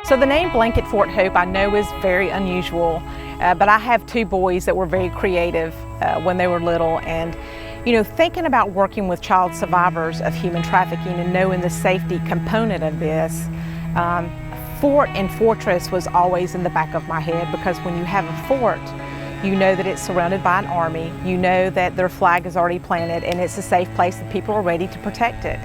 So the name Blanket Fort Hope I know is very unusual, but I have two boys that were very creative when they were little, and thinking about working with child survivors of human trafficking and knowing the safety component of this, fort and fortress was always in the back of my head, because when you have a fort, you know that it's surrounded by an army, you know that their flag is already planted, and it's a safe place that people are ready to protect it.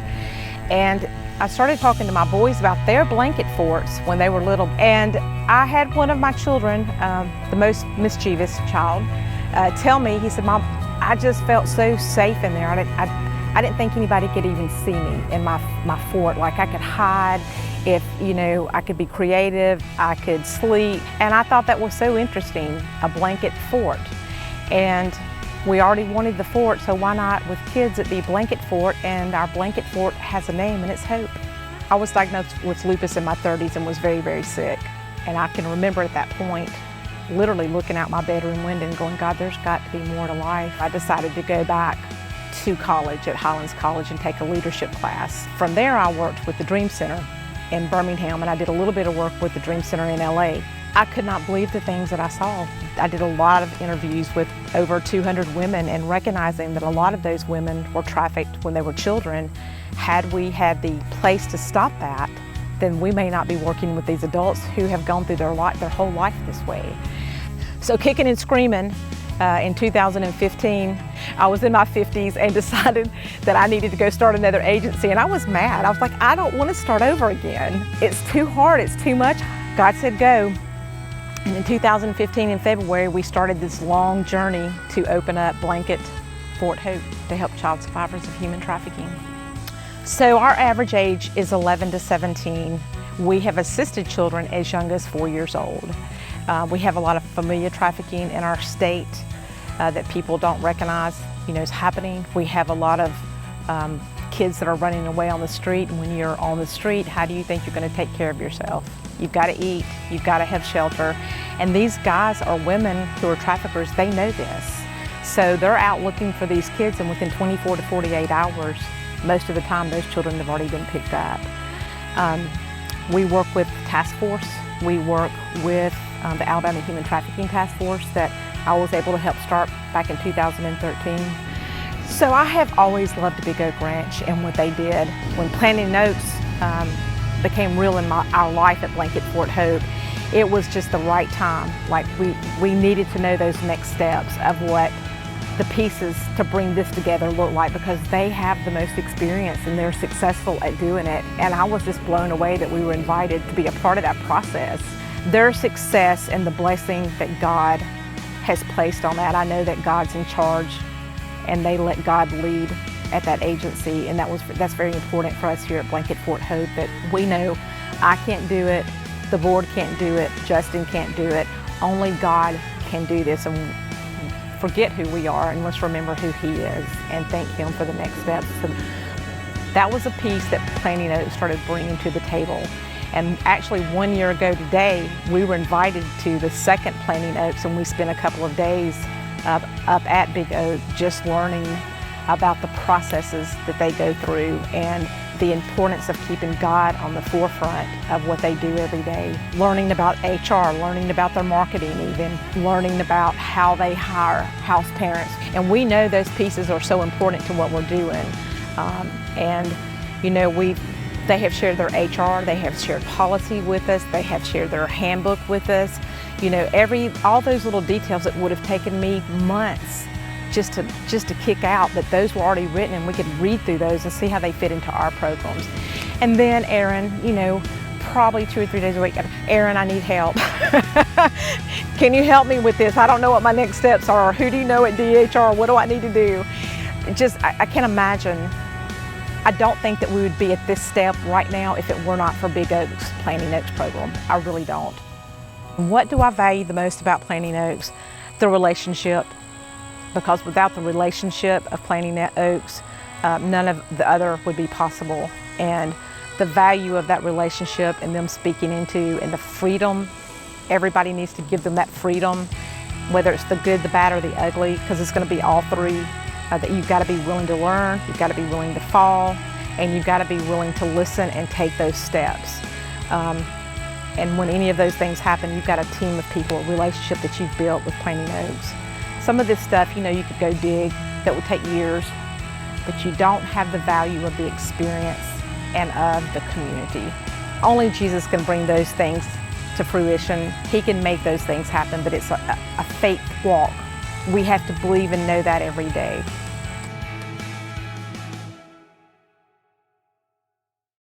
And I started talking to my boys about their blanket forts when they were little, and I had one of my children, the most mischievous child, tell me, he said, "Mom, I just felt so safe in there. I didn't think anybody could even see me in my fort. Like I could hide, if I could be creative, I could sleep." And I thought that was so interesting, a blanket fort. And we already wanted the fort, so why not with kids it be Blanket Fort, and our Blanket Fort has a name and it's Hope. I was diagnosed with lupus in my 30s and was very, very sick. And I can remember at that point literally looking out my bedroom window and going, God, there's got to be more to life. I decided to go back to college at Highlands College and take a leadership class. From there I worked with the Dream Center in Birmingham, and I did a little bit of work with the Dream Center in LA. I could not believe the things that I saw. I did a lot of interviews with over 200 women, and recognizing that a lot of those women were trafficked when they were children. Had we had the place to stop that, then we may not be working with these adults who have gone through their whole life this way. So kicking and screaming, in 2015, I was in my 50s and decided that I needed to go start another agency, and I was mad. I was like, I don't want to start over again. It's too hard, it's too much. God said go. And in 2015, in February, we started this long journey to open up Blanket Fort Hope to help child survivors of human trafficking. So our average age is 11 to 17. We have assisted children as young as 4 years old. We have a lot of familiar trafficking in our state that people don't recognize, is happening. We have a lot of kids that are running away on the street, and when you're on the street, how do you think you're going to take care of yourself? You've got to eat, you've got to have shelter, and these guys or women who are traffickers, they know this. So they're out looking for these kids, and within 24 to 48 hours, most of the time those children have already been picked up. We work with task force, we work with the Alabama Human Trafficking Task Force that I was able to help start back in 2013. So I have always loved Big Oak Ranch and what they did. When planting notes became real in our life at Blanket Fort Hope, it was just the right time. Like we needed to know those next steps of what the pieces to bring this together look like, because they have the most experience and they're successful at doing it. And I was just blown away that we were invited to be a part of that process. Their success and the blessing that God has placed on that, I know that God's in charge and they let God lead at that agency, and that's very important for us here at Blanket Fort Hope, that we know I can't do it, the board can't do it, Justin can't do it, only God can do this. And forget who we are and let's remember who He is and thank Him for the next steps. So that was a piece that Planting Oaks started bringing to the table. And actually 1 year ago today, we were invited to the second Planting Oaks, and we spent a couple of days up at Big Oak just learning about the processes that they go through and the importance of keeping God on the forefront of what they do every day. Learning about HR, learning about their marketing even, learning about how they hire house parents. And we know those pieces are so important to what we're doing. They have shared their HR, they have shared policy with us, they have shared their handbook with us. All those little details that would have taken me months just to kick out, that those were already written, and we could read through those and see how they fit into our programs. And then Aaron, probably 2 or 3 days a week, Aaron, I need help. Can you help me with this? I don't know what my next steps are. Who do you know at DHR? What do I need to do? I can't imagine. I don't think that we would be at this step right now if it were not for Big Oaks Planting Oaks program. I really don't. What do I value the most about Planting Oaks? The relationship. Because without the relationship of Planting Oaks, none of the other would be possible. And the value of that relationship and them speaking into, and the freedom, everybody needs to give them that freedom, whether it's the good, the bad, or the ugly, because it's going to be all three. That you've got to be willing to learn, you've got to be willing to fall, and you've got to be willing to listen and take those steps. And when any of those things happen, you've got a team of people, a relationship that you've built with Planting Oaks. Some of this stuff, you could go dig, that would take years, but you don't have the value of the experience and of the community. Only Jesus can bring those things to fruition. He can make those things happen, but it's a faith walk. We have to believe and know that every day.